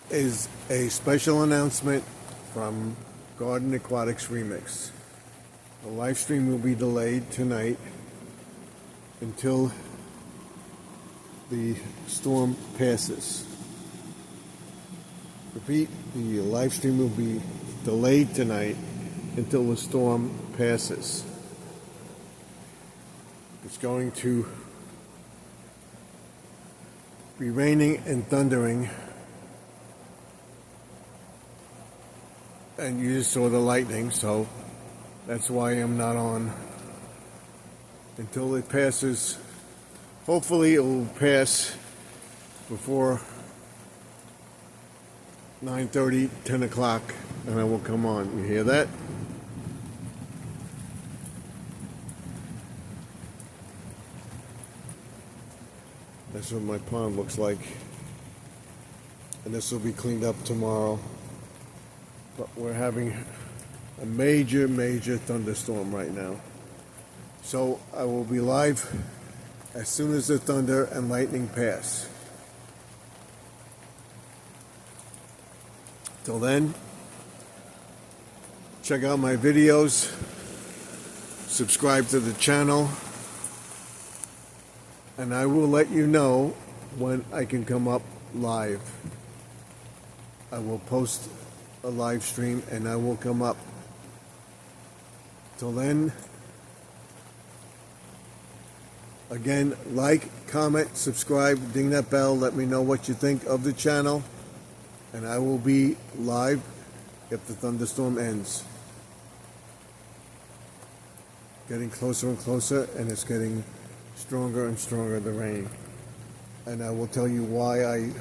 is a special announcement from Garden Aquatics Remix. The live stream will be delayed tonight until the storm passes. Repeat, the live stream will be delayed tonight until the storm passes. It's going to be raining and thundering, and you just saw the lightning, so that's why I'm not on until it passes. Hopefully it will pass before 9:30, 10 o'clock, and I will come on. You hear that? That's what my pond looks like. And this will be cleaned up tomorrow. But we're having a major thunderstorm right now. So I will be live as soon as the thunder and lightning pass. Till then, check out my videos, subscribe to the channel, and I will let you know when I can come up live. I will post a live stream and I will come up. Till then, again, like, comment, subscribe, ding that bell, let me know what you think of the channel, and I will be live if the thunderstorm ends. Getting closer and closer, and it's getting stronger and stronger, the rain. And I will tell you why I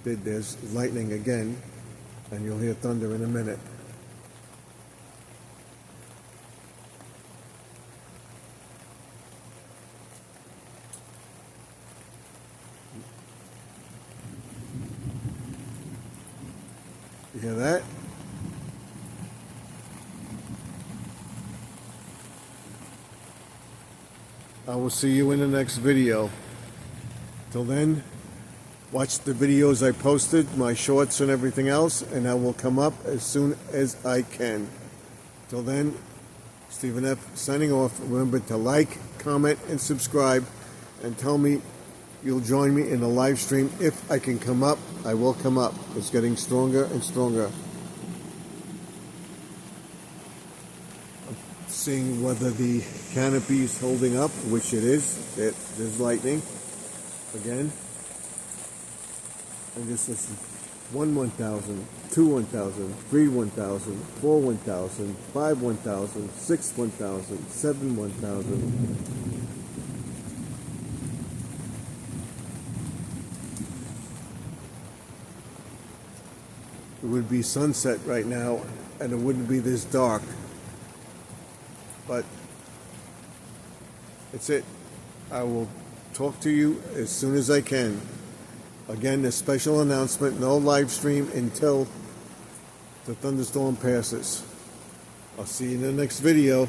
did this. Lightning again, and you'll hear thunder in a minute. You hear that? I will see you in the next video. Till then, watch the videos I posted, my shorts and everything else, and I will come up as soon as I can. Till then, Stephen F. signing off. Remember to like, comment, and subscribe, and tell me you'll join me in a live stream. If I can come up, I will come up. It's getting stronger and stronger. Seeing whether the canopy is holding up, which it is. There's lightning again. And just listen. 1 1,000, 2 1,000, 3 1,000, 4 1,000, 5 1,000, 6 1,000, 7 1,000. It would be sunset right now, and it wouldn't be this dark. But that's it. I will talk to you as soon as I can. Again, a special announcement, no live stream until the thunderstorm passes. I'll see you in the next video.